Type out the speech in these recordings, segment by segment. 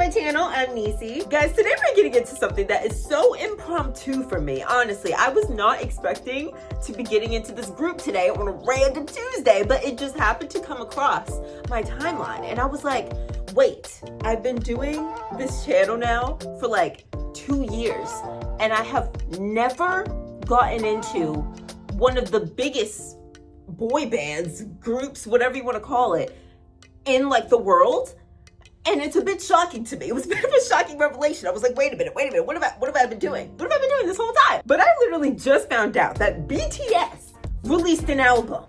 my channel. I'm Nisi. Guys, today we're getting into something that is so impromptu for me. Honestly, I was not expecting to be getting into this group today on a random Tuesday, but it just happened to come across my timeline. And I was like, wait, I've been doing this channel now for like 2 years, and I have never gotten into one of the biggest boy bands, groups, whatever you want to call it, in like the world. And it's a bit shocking to me. It was a bit of a shocking revelation. I was like, wait a minute, what have I been doing? What have I been doing this whole time? But I literally just found out that BTS released an album.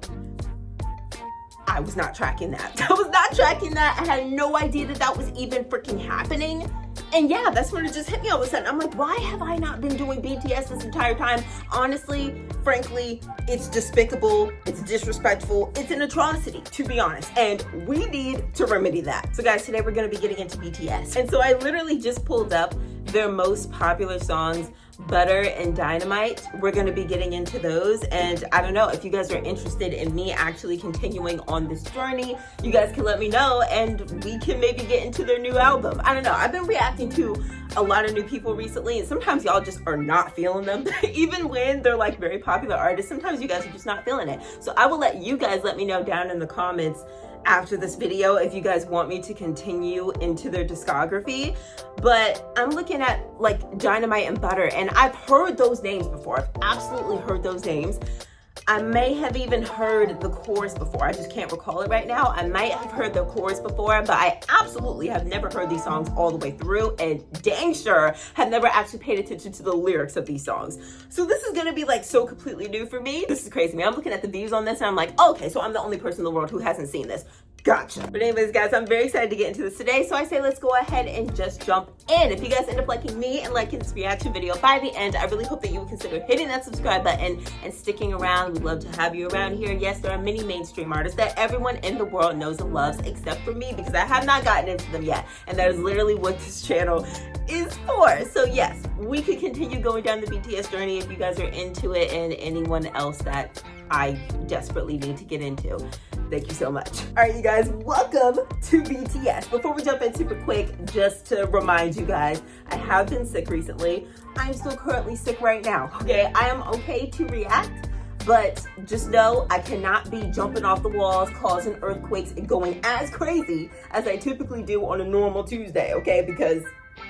I was not tracking that. I had no idea that that was even freaking happening. And yeah, that's when it just hit me all of a sudden. I'm like, why have I not been doing BTS this entire time? Honestly, frankly, it's despicable, it's disrespectful, it's an atrocity, to be honest. And we need to remedy that. So guys, today we're gonna be getting into BTS. And so I literally just pulled up their most popular songs, Butter and Dynamite. We're gonna be getting into those. And I don't know, if you guys are interested in me actually continuing on this journey, you guys can let me know and we can maybe get into their new album. I don't know, I've been reacting to a lot of new people recently, and sometimes y'all just are not feeling them. Even when they're like very popular artists, sometimes you guys are just not feeling it. So I will let you guys let me know down in the comments after this video if you guys want me to continue into their discography. But I'm looking at like Dynamite and Butter, and I've heard those names before. I've absolutely heard those names. I may have even heard the chorus before. I just can't recall it right now. I might have heard the chorus before, but I absolutely have never heard these songs all the way through, and dang sure have never actually paid attention to the lyrics of these songs. So this is gonna be like so completely new for me. This is crazy. I'm looking at the views on this and I'm like, oh, okay, so I'm the only person in the world who hasn't seen this. Gotcha. But anyways, guys, I'm very excited to get into this today. So I say let's go ahead and just jump in. If you guys end up liking me and liking this reaction video by the end, I really hope that you would consider hitting that subscribe button and sticking around. We'd love to have you around here. Yes, there are many mainstream artists that everyone in the world knows and loves except for me, because I have not gotten into them yet. And that is literally what this channel is for. So yes, we could continue going down the BTS journey if you guys are into it, and anyone else that I desperately need to get into. Thank you so much. All right, you guys, welcome to BTS. Before we jump in super quick, just to remind you guys, I have been sick recently. I'm still currently sick right now, okay? I am okay to react, but just know I cannot be jumping off the walls, causing earthquakes, and going as crazy as I typically do on a normal Tuesday, okay? Because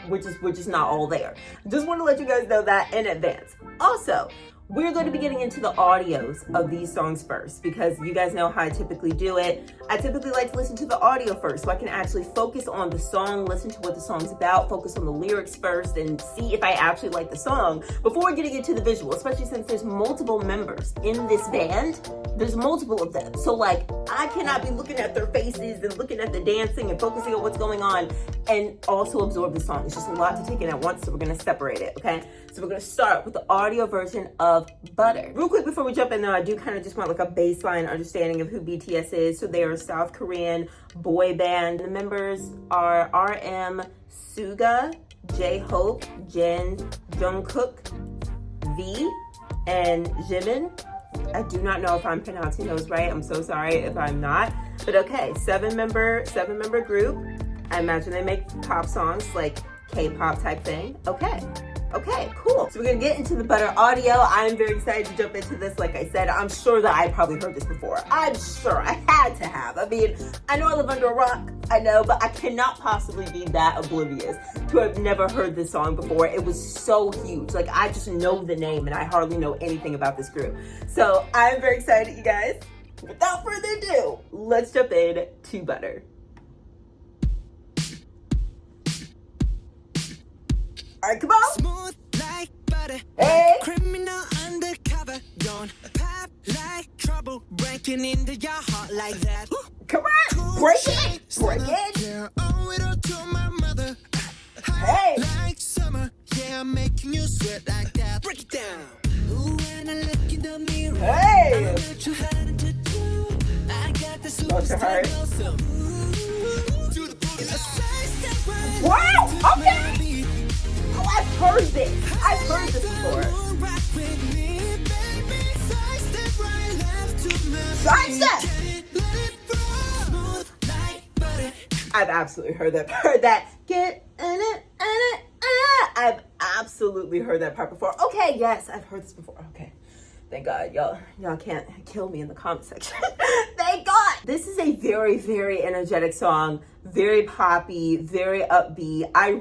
we're just not all there. Just want to let you guys know that in advance. Also, we're going to be getting into the audios of these songs first, because you guys know how I typically do it. I typically like to listen to the audio first so I can actually focus on the song, listen to what the song's about, focus on the lyrics first, and see if I actually like the song before getting into the visual, especially since there's multiple members in this band. There's multiple of them. So like, I cannot be looking at their faces and looking at the dancing and focusing on what's going on and also absorb the song. It's just a lot to take in at once, so we're gonna separate it, okay? So we're gonna start with the audio version of Butter. Real quick before we jump in though, I do kind of just want like a baseline understanding of who BTS is. So they are a South Korean boy band. The members are RM, Suga, J-Hope, Jin, Jungkook, V, and Jimin. I do not know if I'm pronouncing those right. I'm so sorry if I'm not. But okay, seven member group. I imagine they make pop songs, like K-pop type thing. Okay, cool. So we're gonna get into the Butter audio. I'm very excited to jump into this. Like I said, I'm sure that I probably heard this before. I'm sure I had to have. I mean, I know I live under a rock, I know, but I cannot possibly be that oblivious to have never heard this song before. It was so huge. Like, I just know the name and I hardly know anything about this group. So I'm very excited, you guys. Without further ado, let's jump in to Butter. All right, come on. Smooth like butter. Hey. Criminal undercover. Don't pop like trouble. Breaking into your heart like that. Come on. Break it. Yeah, owe it all to my mother. Hey. Like summer. Yeah, I'm making you sweat like that. Break it down. Ooh, when I look in the mirror. Hey. I know what you had to do. I got the Bless your heart. Wow. Okay. Oh, I've heard this. I've heard this before. Sidestep. I've absolutely heard that. Get I've absolutely heard that part before. Okay, yes, I've heard this before. Okay. Thank God. Y'all can't kill me in the comment section. Thank God. This is a very, very energetic song. Very poppy, very upbeat. I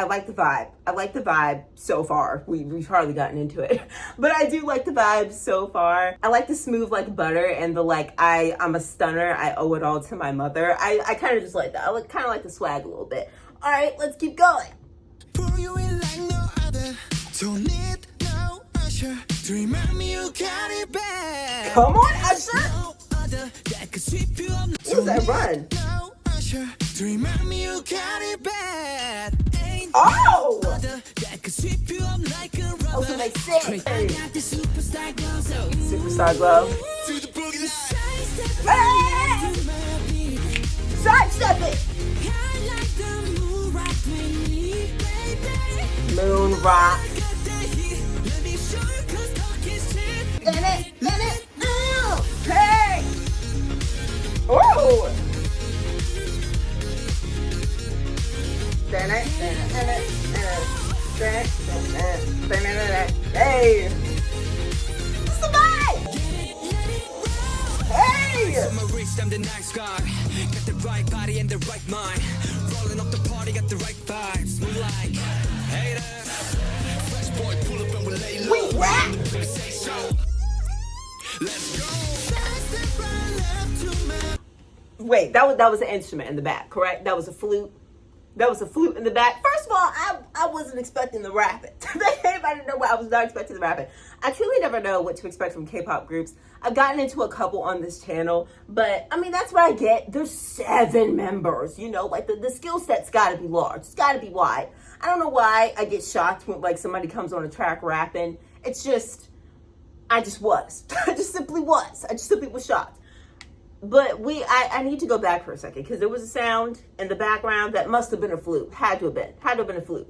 like the vibe. I like the vibe so far. We've hardly gotten into it, but I do like the vibe so far. I like the smooth like butter and the like, I'm a stunner. I owe it all to my mother. I kind of just like that. I kind of like the swag a little bit. All right, let's keep going. Pour you in like no other. Don't need no usher to remind me you got it bad. Come on, Usher. No other that could sweep you up. What was that run? No usher to remind me you got it bad. Oh! That could sweep you up like a rubber. Oh, so they sing. I got the superstar glow, so Superstar glow. to the boogie. Hey! Sidestep it. Moon rock. Let it, ooh, hey! Ooh! Hey! It's the vibe! Hey! On my wrist, I'm the nice guy. Got the right body and the right mind. Rolling up the party, got the right vibes. Move like haters. Fresh boy, pull up and we lay low. We rap! Say so. Let's go. Wait, that was an instrument in the back, correct? That was a flute. That was a flute in the back. First of all, I wasn't expecting the rapping. Anybody know what I was not expecting the rapping. I truly never know what to expect from K-pop groups. I've gotten into a couple on this channel, but I mean, that's what I get. There's 7 members, you know, like the skill set's gotta be large. It's gotta be wide. I don't know why I get shocked when like somebody comes on a track rapping. It's just, I just was. I just simply was. I just simply was shocked. But I need to go back for a second because there was a sound in the background that must have been a flute. Had to have been a flute.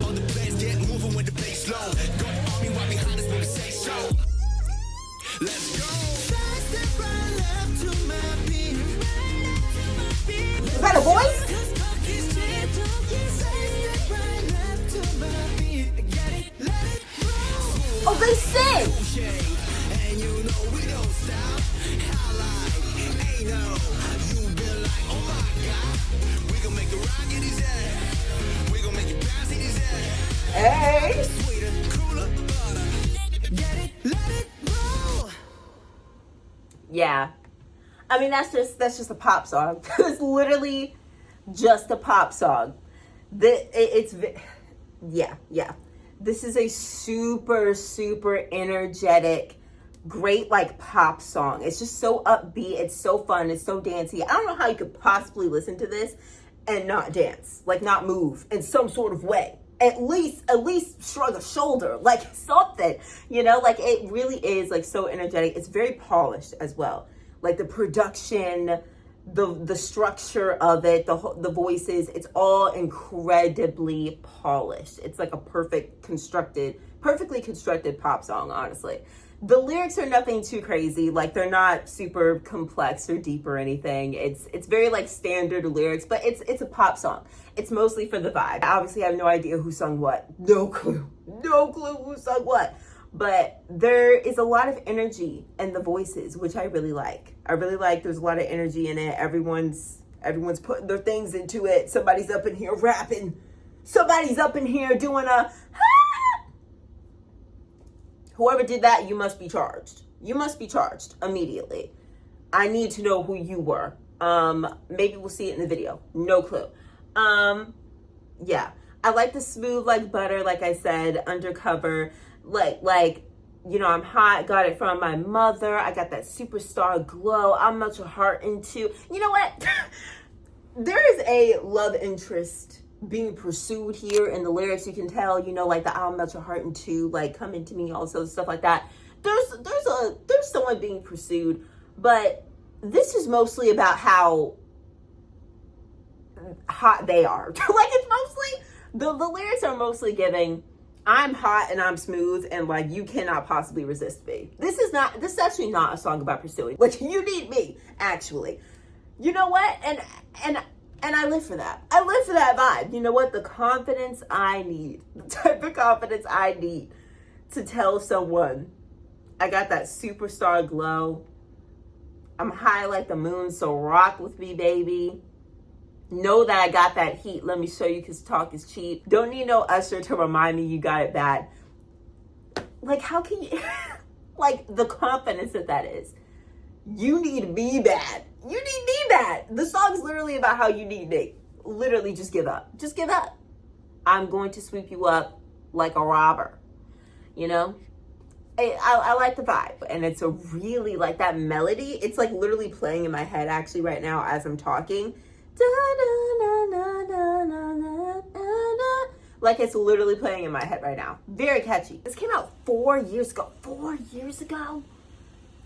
All the bands get moving with the bass low. Go army right behind us when we say so. Let's go. Is that a voice? Oh, they sing! And you know we don't stop. How like, ain't no. You been like, oh my God. We gon' make the rocket his ass. We gon' make it bounce in his ass. Hey! Sweeter, cooler, butter. Get it, let it roll. Yeah. I mean, that's just a pop song. It's literally just a pop song. Yeah. This is a super, super energetic, great like pop song. It's just so upbeat. It's so fun. It's so dancey. I don't know how you could possibly listen to this and not dance, like not move in some sort of way. At least shrug a shoulder, like something, you know, like it really is like so energetic. It's very polished as well. Like the production, the structure of it, the voices, it's all incredibly polished. It's like a perfectly constructed pop song, honestly. The lyrics are nothing too crazy. Like they're not super complex or deep or anything. It's very like standard lyrics, but it's a pop song. It's mostly for the vibe. I obviously have no idea who sung what. No clue who sung what. But there is a lot of energy in the voices, which I really like. There's a lot of energy in it. Everyone's putting their things into it. Somebody's up in here rapping. Somebody's up in here doing a Whoever did that, you must be charged. You must be charged immediately. I need to know who you were. Maybe we'll see it in the video. No clue. Yeah. I like the smooth like butter, like I said, undercover. Like, you know, I'm hot, got it from my mother. I got that superstar glow. I'll melt your heart into. You know what? There is a love interest being pursued here in the lyrics. You can tell, you know, like the I'll melt your heart into, like come into me, also stuff like that. There's someone being pursued, but this is mostly about how hot they are. Like it's mostly the lyrics are mostly giving I'm hot and I'm smooth and like you cannot possibly resist me. This is actually not a song about pursuing. Like you need me, actually. You know what? And And I live for that. I live for that vibe. You know what? The confidence I need, the type of confidence I need to tell someone, I got that superstar glow. I'm high like the moon, so rock with me, baby. Know that I got that heat. Let me show you, because talk is cheap. Don't need no usher to remind me you got it bad. Like, how can you, like, the confidence that is. You need me bad. You need me bad. The song's literally about how you need me. Literally, just give up. Just give up. I'm going to sweep you up like a robber. You know? I like the vibe. And it's a really, like, that melody. It's, like, literally playing in my head, actually, right now as I'm talking. Like, it's literally playing in my head right now. Very catchy. This came out 4 years ago. 4 years ago?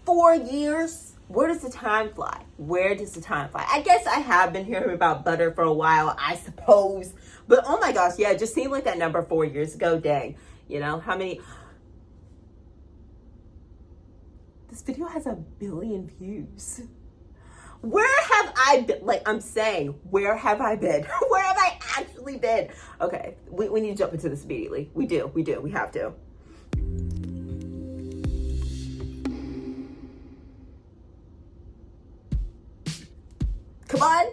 4 years? Where does the time fly? Where does the time fly? I guess I have been hearing about Butter for a while, I suppose. But oh my gosh, yeah, it just seemed like that number 4 years ago. Dang. You know, how many... This video has 1 billion views. Where have I been? Like, I'm saying, where have I been? Where have I actually been? Okay, we need to jump into this immediately. We have to. Come on.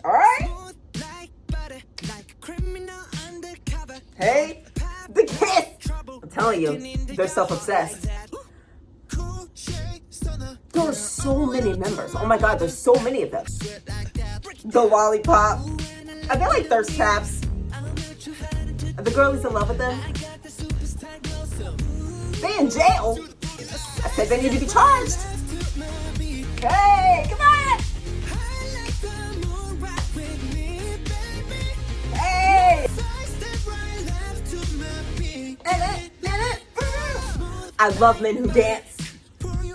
All right. Hey, the kiss. I'm telling you, they're self-obsessed. There are so many members. Oh my God, there's so many of them. The lollipop. Are they like thirst traps? Are the girlies in love with them? They in jail. I said they need to be charged. Hey, come on. Hey. I love men who dance.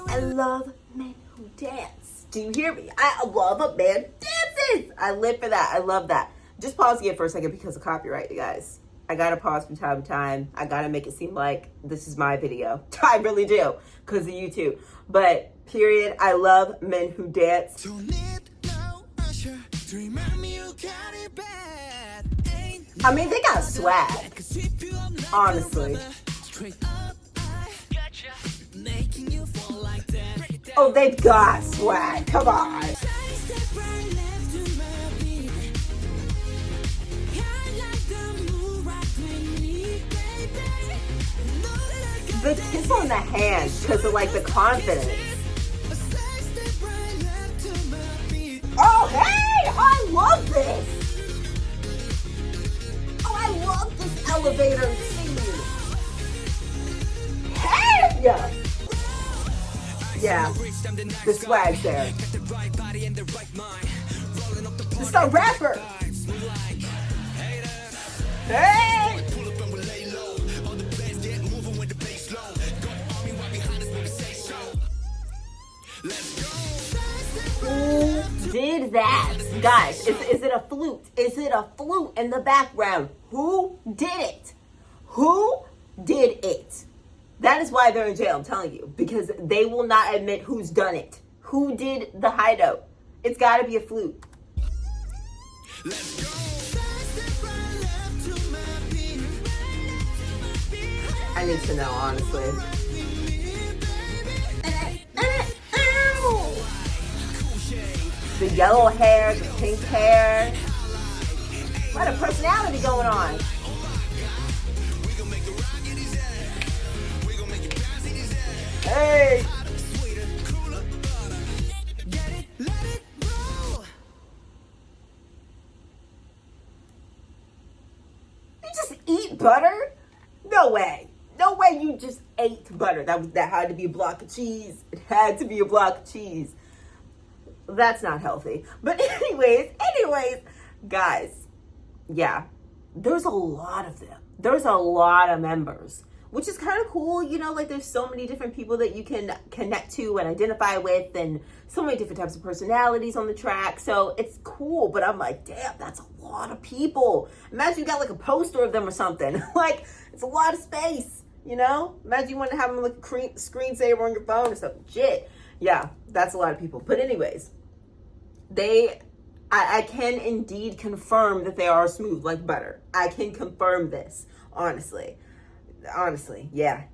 I love men who dance. Do you hear me? I love a man dances. I live for that. I love that. Just pause again for a second because of copyright, you guys. I gotta pause from time to time. I gotta make it seem like this is my video. I really do, because of YouTube. But period, I love men who dance. I mean, they got swag, honestly. Oh, they've got swag. Come on. The kiss on the hand because of like the confidence. Oh, hey! I love this. Oh, I love this elevator scene. Hey! Yeah, the swag's there. It's the rapper. Hey! Who did that? Guys, is it a flute? Is it a flute in the background? Who did it? Who did it? That is why they're in jail, I'm telling you. Because they will not admit who's done it. Who did the hideout? It's gotta be a flute. I need to know, honestly. The yellow hair, the pink hair. What a personality going on. Hey! You just eat butter? No way. No way you just ate butter. That had to be a block of cheese. It had to be a block of cheese. That's not healthy. But anyways, guys, yeah, there's a lot of them. There's a lot of members, which is kind of cool. You know, like there's so many different people that you can connect to and identify with, and so many different types of personalities on the track. So it's cool, but I'm like, damn, that's a lot of people. Imagine you got like a poster of them or something. Like, it's a lot of space, you know? Imagine you want to have them like a screensaver on your phone or something. Shit. Yeah, that's a lot of people. But anyways, they I can indeed confirm that they are smooth like butter. I can confirm this, honestly. Yeah.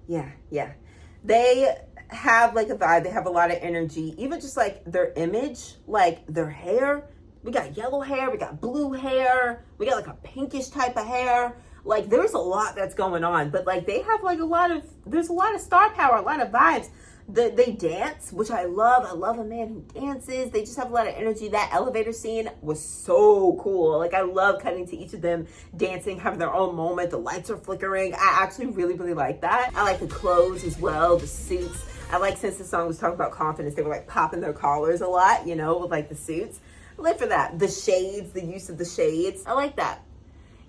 They have like a vibe. They have a lot of energy. Even just like their image, like their hair. We got yellow hair. We got blue hair. We got like a pinkish type of hair. Like there's a lot that's going on. But like they have like there's a lot of star power, a lot of vibes. They dance, which I love. I love a man who dances. They just have a lot of energy. That elevator scene was so cool. Like I love cutting to each of them dancing, having their own moment. The lights are flickering. I actually really, really like that. I like the clothes as well, the suits. I like, since the song was talking about confidence, they were like popping their collars a lot, you know, with like the suits. I live for that. The shades, the use of the shades. I like that.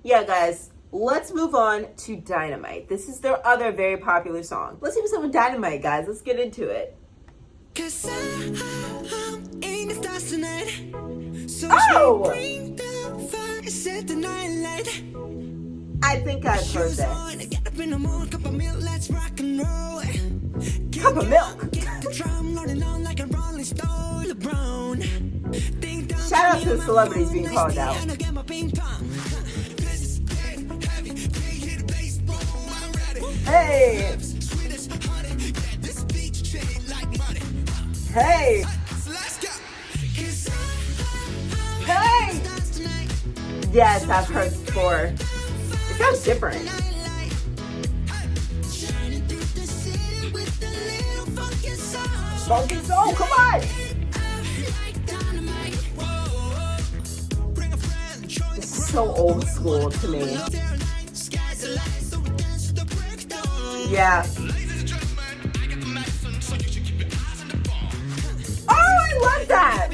Yeah, guys. Let's move on to Dynamite. This is their other very popular song. Let's see what's up with Dynamite, guys. Let's get into it. Oh! I think I've heard this. Cup of milk. Shout out to the celebrities being called out. Hey! Hey! Hey! Yes, I've heard it before. It sounds different. Funky soul, come on! This is so old school to me. Yeah. Oh, I love that.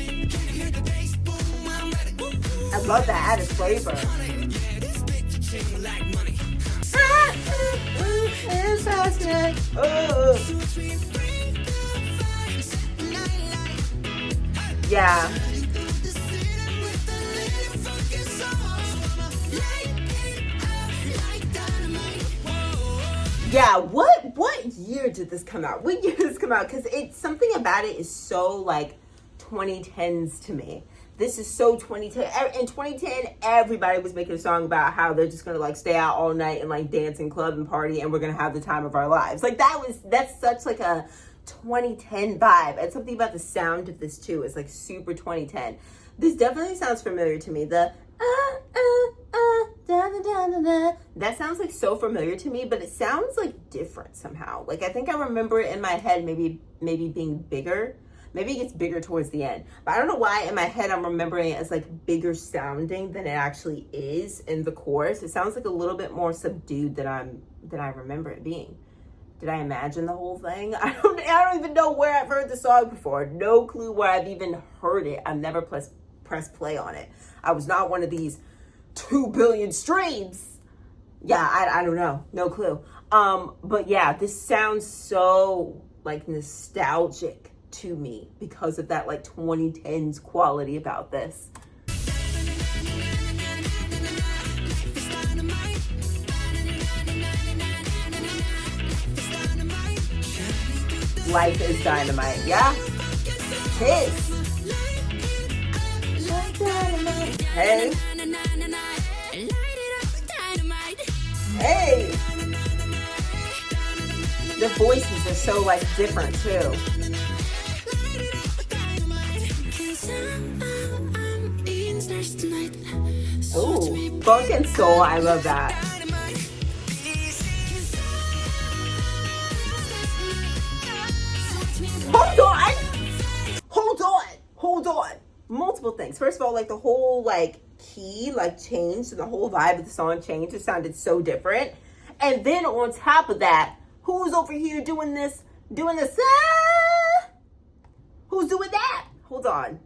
I love that added flavor. Yeah. Yeah, what year did this come out? What year did this come out? Because it's something about it is so like 2010s to me. This is so 2010. In 2010, everybody was making a song about how they're just gonna like stay out all night and like dance and club and party and we're gonna have the time of our lives. Like that's such like a 2010 vibe. And something about the sound of this too is like super 2010. This definitely sounds familiar to me. The da, da, da, da, da. That sounds like so familiar to me, but it sounds like different somehow. Like I think I remember it in my head maybe being bigger. Maybe it gets bigger towards the end. But I don't know why in my head I'm remembering it as like bigger sounding than it actually is in the chorus. It sounds like a little bit more subdued than I remember it being. Did I imagine the whole thing? I don't even know where I've heard the song before. No clue where I've even heard it. I've never pressed play on it. I was not one of these 2 billion streams. Yeah, I don't know. No clue. But yeah, this sounds so like nostalgic to me because of that like 2010s quality about this. Life is dynamite, yeah? Kiss. Hey. Hey. The voices are so like different too. Ooh, funk and soul, I love that. Hold on. Multiple things. First of all, like the whole like key like changed and the whole vibe of the song changed. It sounded so different. And then on top of that, who's over here doing this? Who's doing that? Hold on.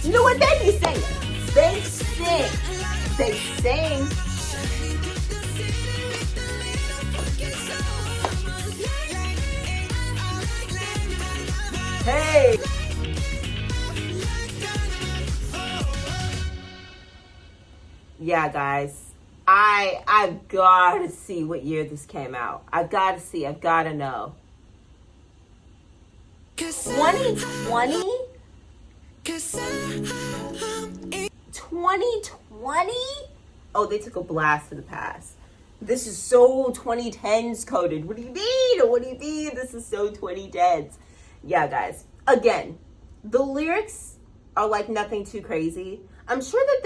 You know what they be singing? They sing. Hey. Yeah, guys. I've got to see what year this came out. I've got to see. I've got to know. 2020? 2020? Oh, they took a blast to the past. This is so 2010s coded. What do you mean? What do you mean? This is so 2010s. Yeah, guys. Again, the lyrics are like nothing too crazy. I'm sure that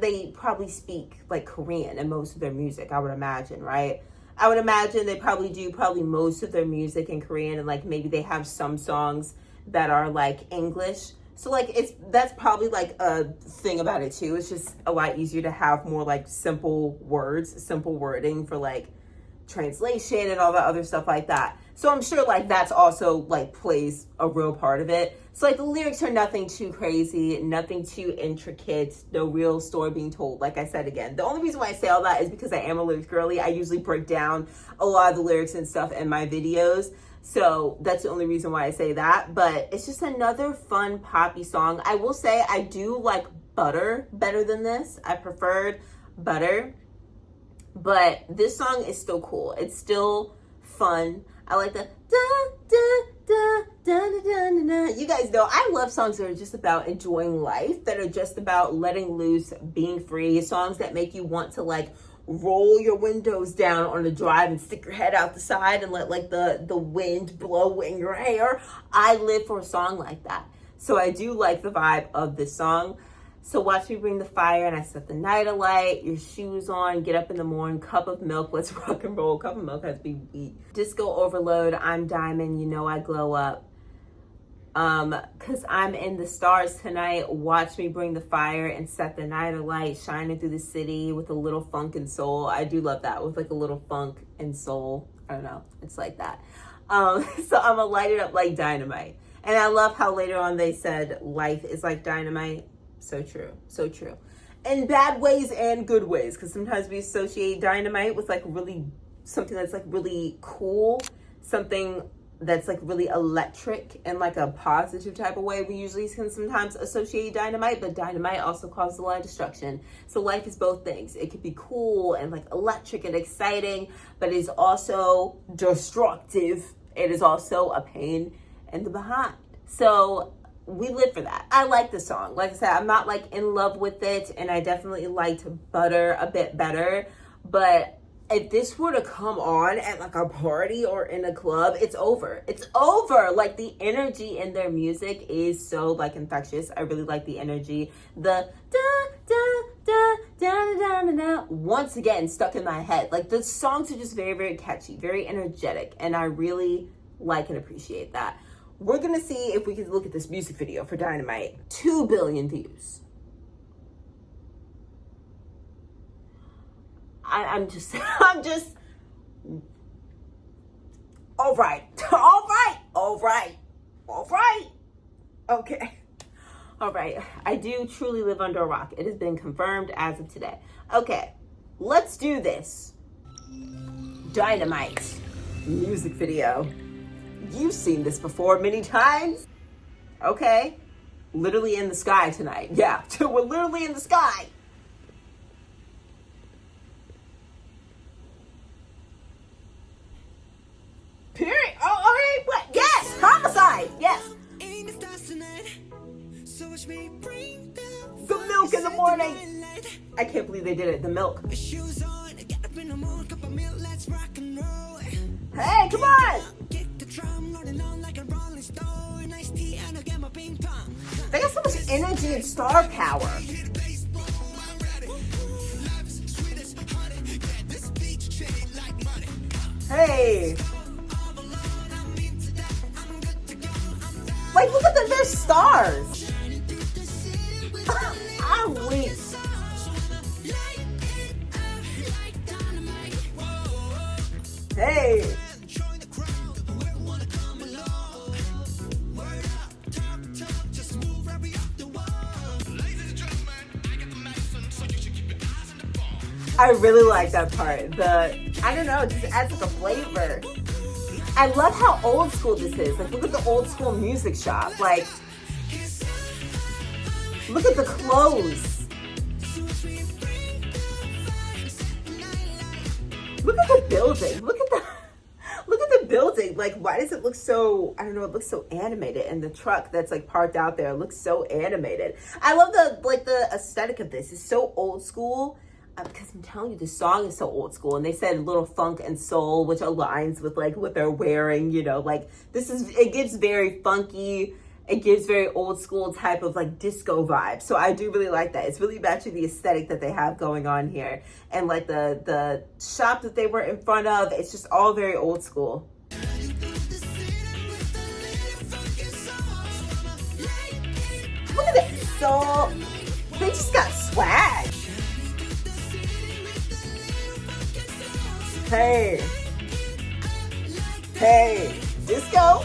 they probably speak like Korean in most of their music, I would imagine, right? I would imagine they probably do most of their music in Korean, and like maybe they have some songs that are like English. So like that's probably like a thing about it too. It's just a lot easier to have more like simple words, simple wording for like translation and all that other stuff like that. So I'm sure like that's also like plays a real part of it. So like the lyrics are nothing too crazy, nothing too intricate, no real story being told. Like I said again, the only reason why I say all that is because I am a lyrics girly. I usually break down a lot of the lyrics and stuff in my videos. So that's the only reason why I say that. But it's just another fun poppy song. I will say I do like Butter better than this. I preferred Butter. But this song is still cool. It's still fun. I like the da da da da da da da. You guys know I love songs that are just about enjoying life, that are just about letting loose, being free. Songs that make you want to like roll your windows down on the drive and stick your head out the side and let like the wind blow in your hair. I live for a song like that. So I do like the vibe of this song. So watch me bring the fire and I set the night alight, your shoes on, get up in the morning, cup of milk, let's rock and roll. Cup of milk has to be wheat. Disco overload, I'm diamond, you know I glow up. Cause I'm in the stars tonight. Watch me bring the fire and set the night alight, shining through the city with a little funk and soul. I do love that, with like a little funk and soul. I don't know, it's like that. So I'm gonna light it up like dynamite. And I love how later on they said life is like dynamite. So true, so true. In bad ways and good ways, because sometimes we associate dynamite with like really something that's like really cool, something that's like really electric in like a positive type of way. We usually can sometimes associate dynamite, but dynamite also causes a lot of destruction. So life is both things. It could be cool and like electric and exciting, but it is also destructive. It is also a pain in the behind. So we live for that. I like the song. Like I said, I'm not like in love with it, and I definitely liked Butter a bit better. But if this were to come on at like a party or in a club, it's over. It's over. Like the energy in their music is so like infectious. I really like the energy. The da da da da da da da. Once again, stuck in my head. Like the songs are just very, very catchy, very energetic, and I really like and appreciate that. We're gonna see if we can look at this music video for Dynamite. 2 billion views. I'm just, all right. Okay. All right. I do truly live under a rock. It has been confirmed as of today. Okay, let's do this. Dynamite music video. You've seen this before many times. Okay. Literally in the sky tonight. Yeah, we're literally in the sky. Period. Oh, all right. What? Yes. Homicide. Yes. The milk in the morning. I can't believe they did it. The milk. Hey, come on. They got so much energy and star power. Hey. Like, look at them, they're stars. I'm weak. Hey. I really like that part. I don't know, it just adds like a flavor. I love how old school this is. Like, look at the old school music shop. Like, look at the clothes. Look at the building. Look at the building. Like, why does it look so, I don't know, it looks so animated. And the truck that's like parked out there looks so animated. I love the aesthetic of this. It's so old school. Because I'm telling you, the song is so old school, and they said little funk and soul, which aligns with like what they're wearing, you know, like it gives very funky, it gives very old school type of like disco vibe. So I do really like that. It's really matching the aesthetic that they have going on here. And like the shop that they were in front of, it's just all very old school. Look at it. So they just got swag. Hey, disco.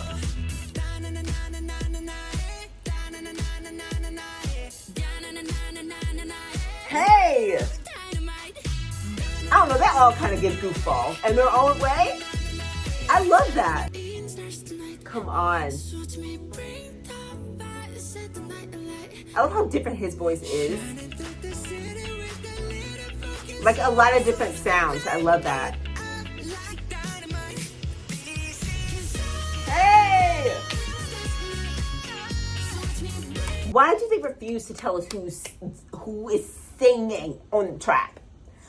Hey, I don't know, that all kind of gives goofball in their own way. I love that. Come on. I love how different his voice is. Like a lot of different sounds. I love that. Hey! Why do they refuse to tell us who is singing on the track?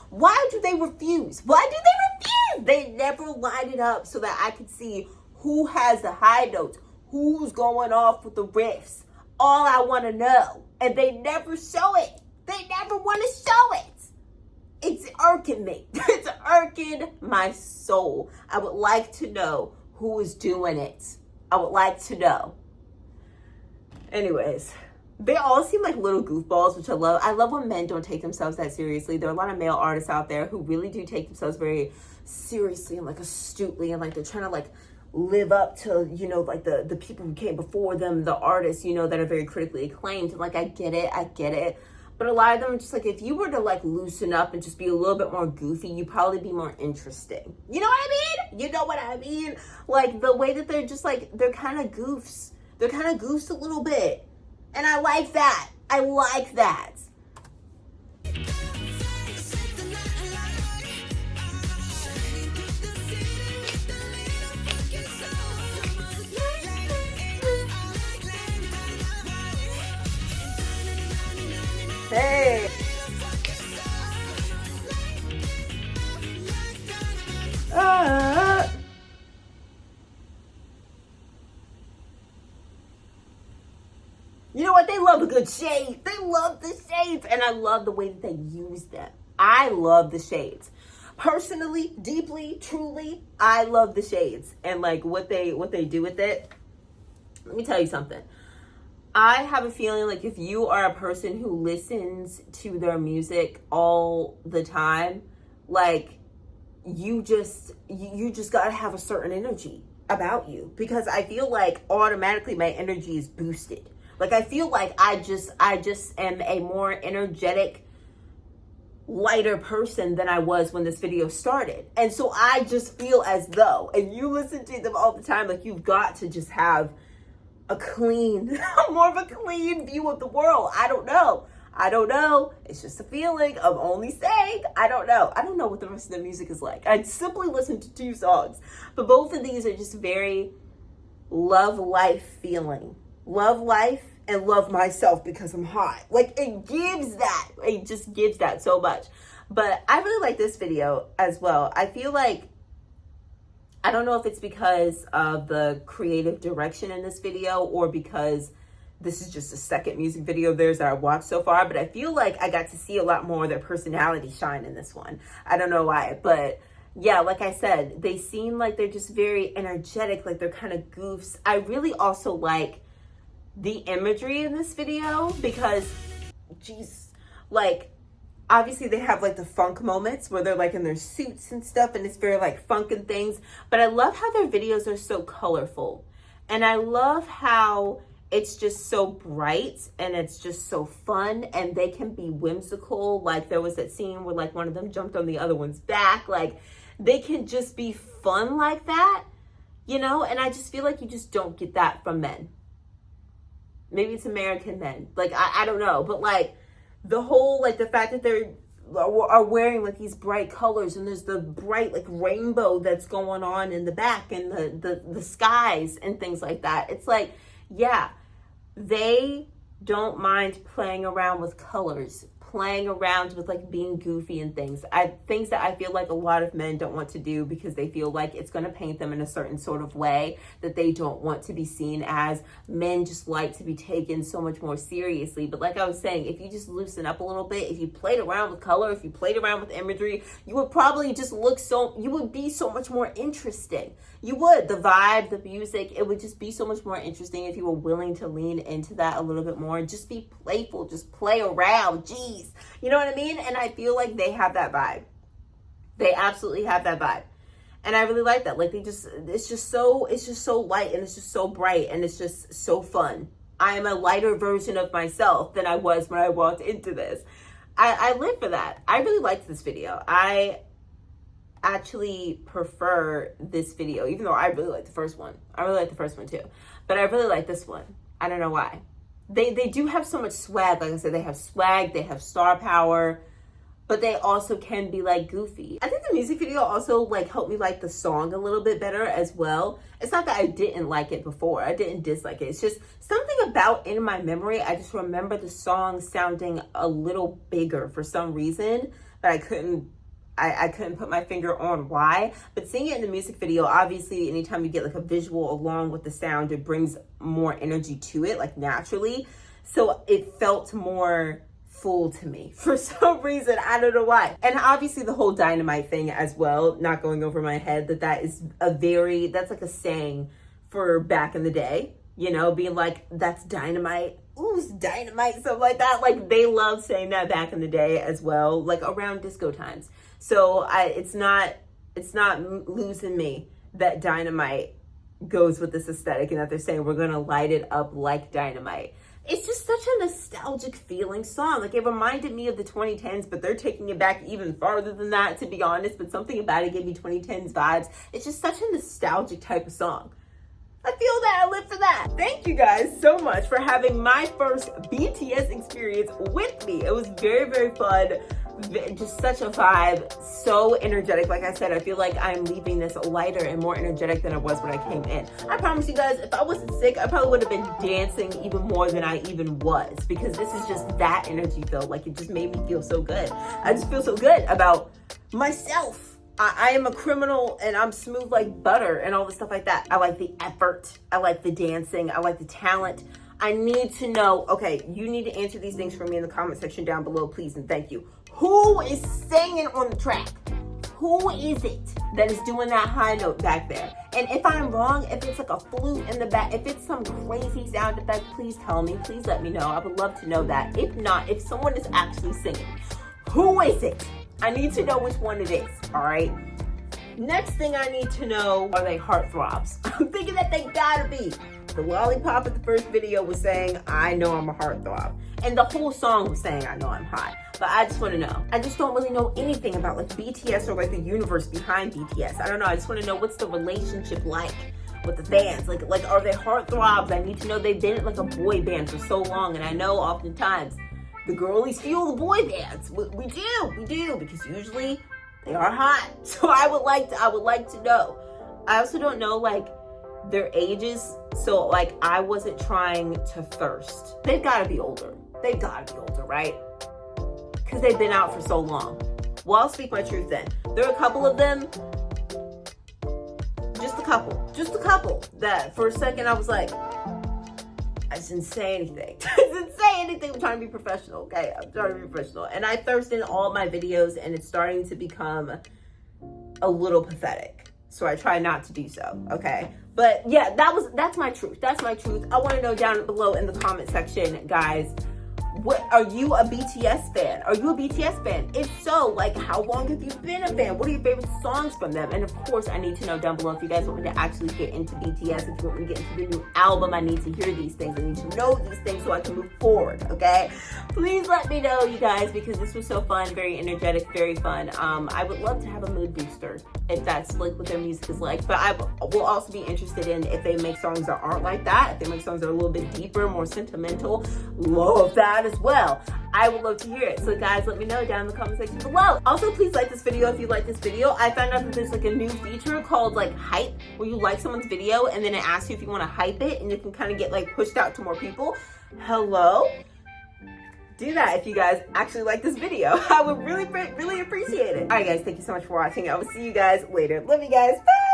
Why do they refuse? Why do they refuse? They never line it up so that I could see who has the high notes, who's going off with the riffs. All I want to know. And they never show it. They never want to show it. It's irking me. It's irking my soul. I would like to know who is doing it. I would like to know. Anyways, they all seem like little goofballs, which I love. I love when men don't take themselves that seriously. There are a lot of male artists out there who really do take themselves very seriously and like astutely, and like they're trying to like live up to, you know, like the people who came before them, the artists, you know, that are very critically acclaimed. And like, I get it. But a lot of them are just like, if you were to like loosen up and just be a little bit more goofy, you'd probably be more interesting. You know what I mean? You know what I mean? Like the way that they're just like, they're kind of goofs. They're kind of goofs a little bit. And I like that. I like that. Hey. You know what? They love a good shade. They love the shades. And I love the way that they use them. I love the shades. Personally, deeply, truly, I love the shades. And like what they do with it. Let me tell you something. I have a feeling like if you are a person who listens to their music all the time, like you just gotta have a certain energy about you, because I feel like automatically my energy is boosted. Like I feel like I just am a more energetic, lighter person than I was when this video started. And so I just feel as though, and you listen to them all the time, like you've got to just have a clean, more of a clean view of the world. I don't know. It's just a feeling. I'm only saying, I don't know. I don't know what the rest of the music is like. I simply listened to 2 songs, but both of these are just very love life feeling. Love life and love myself because I'm hot. Like it just gives that so much. But I really like this video as well. I feel like, I don't know if it's because of the creative direction in this video or because this is just the second music video of theirs that I watched so far, but I feel like I got to see a lot more of their personality shine in this one. I don't know why, but yeah, like I said, they seem like they're just very energetic, like they're kind of goofs. I really also like the imagery in this video because, geez, like, obviously they have like the funk moments where they're like in their suits and stuff and it's very like funk and things, but I love how their videos are so colorful. And I love how it's just so bright and it's just so fun and they can be whimsical. Like there was that scene where like one of them jumped on the other one's back. Like they can just be fun like that, you know? And I just feel like you just don't get that from men. Maybe it's American men. Like, I don't know, but like, the whole, like the fact that they're are wearing like these bright colors, and there's the bright like rainbow that's going on in the back, and the skies and things like that. It's like, yeah, they don't mind playing around with colors, playing around with like being goofy and things that I feel like a lot of men don't want to do, because they feel like it's going to paint them in a certain sort of way that they don't want to be seen as. Men just like to be taken so much more seriously. But like I was saying, if you just loosen up a little bit, if you played around with color, if you played around with imagery, you would probably just you would be so much more interesting. You would. The vibe, the music, it would just be so much more interesting if you were willing to lean into that a little bit more. Just be playful, just play around. Geez. You know what I mean? And I feel like they have that vibe. They absolutely have that vibe. And I really like that. Like it's just so light, and it's just so bright, and it's just so fun. I am a lighter version of myself than I was when I walked into this. I live for that. I really liked this video. I actually prefer this video, even though I really like the first one. I really like the first one too. But I really like this one. I don't know why. They do have so much swag. Like I said, they have swag, they have star power, but they also can be like goofy. I think the music video also like helped me like the song a little bit better as well. It's not that I didn't like it before. I didn't dislike it. It's just something about in my memory. I just remember the song sounding a little bigger for some reason, but I couldn't put my finger on why. But seeing it in the music video, obviously anytime you get like a visual along with the sound, it brings more energy to it, like naturally. So it felt more full to me for some reason. I don't know why. And obviously the whole Dynamite thing as well, not going over my head, that's like a saying for back in the day, you know, being like, that's dynamite. Ooh, it's dynamite, something like that. Like they loved saying that back in the day as well, like around disco times. So it's not losing me that Dynamite goes with this aesthetic, and that they're saying we're gonna light it up like dynamite. It's just such a nostalgic feeling song. Like it reminded me of the 2010s, but they're taking it back even farther than that, to be honest. But something about it gave me 2010s vibes. It's just such a nostalgic type of song. I feel that. I live for that. Thank you guys so much for having my first BTS experience with me. It was very, very fun. Just such a vibe. So energetic. Like I said, I feel like I'm leaving this lighter and more energetic than I was when I came in. I promise you guys, if I wasn't sick, I probably would have been dancing even more than I even was, because this is just that energy filled. Like it just made me feel so good. I just feel so good about myself. I am a criminal, and I'm smooth like butter and all the stuff like that. I like the effort. I like the dancing. I like the talent. I need to know, okay, you need to answer these things for me in the comment section down below, please, and thank you. Who is singing on the track? Who is it that is doing that high note back there? And if I'm wrong, if it's like a flute in the back, if it's some crazy sound effect, please tell me. Please let me know. I would love to know that. If not, if someone is actually singing, who is it? I need to know which one it is, all right? Next thing I need to know, are they heartthrobs? I'm thinking that they gotta be. The lollipop at the first video was saying, I know I'm a heartthrob. And the whole song was saying, I know I'm hot. But I just want to know. I just don't really know anything about like BTS or like the universe behind BTS. I don't know. I just want to know, what's the relationship like with the fans? Like are they heartthrobs? I need to know. They've been like a boy band for so long. And I know oftentimes the girlies feel the boy bands. We do, because usually they are hot. So I would like to know. I also don't know like their ages. So like I wasn't trying to thirst. They've got to be older. Right? Because they've been out for so long. Well, I'll speak my truth then. There are a couple of them, just a couple that for a second I was like, I just didn't say anything. I'm trying to be professional, okay? I'm trying to be professional. And I thirst in all my videos, and it's starting to become a little pathetic. So I try not to do so, okay? But yeah, that's my truth. I want to know down below in the comment section, guys, what are you a BTS fan? If so, like, how long have you been a fan? What are your favorite songs from them? And of course, I need to know down below if you guys want me to actually get into BTS, if you want me to get into the new album. I need to hear these things. I need to know these things so I can move forward, okay? Please let me know, you guys, because this was so fun, very energetic, very fun. I would love to have a mood booster if that's like what their music is like. But I will also be interested in if they make songs that aren't like that, if they make songs that are a little bit deeper, more sentimental. Love that as well. I would love to hear it. So guys, let me know down in the comment section below. Also, please like this video if you like this video. I found out that there's like a new feature called like hype, where you like someone's video and then it asks you if you want to hype it, and you can kind of get like pushed out to more people. Hello? Do that if you guys actually like this video. I would really appreciate it. All right guys, thank you so much for watching. I will see you guys later. Love you guys. Bye.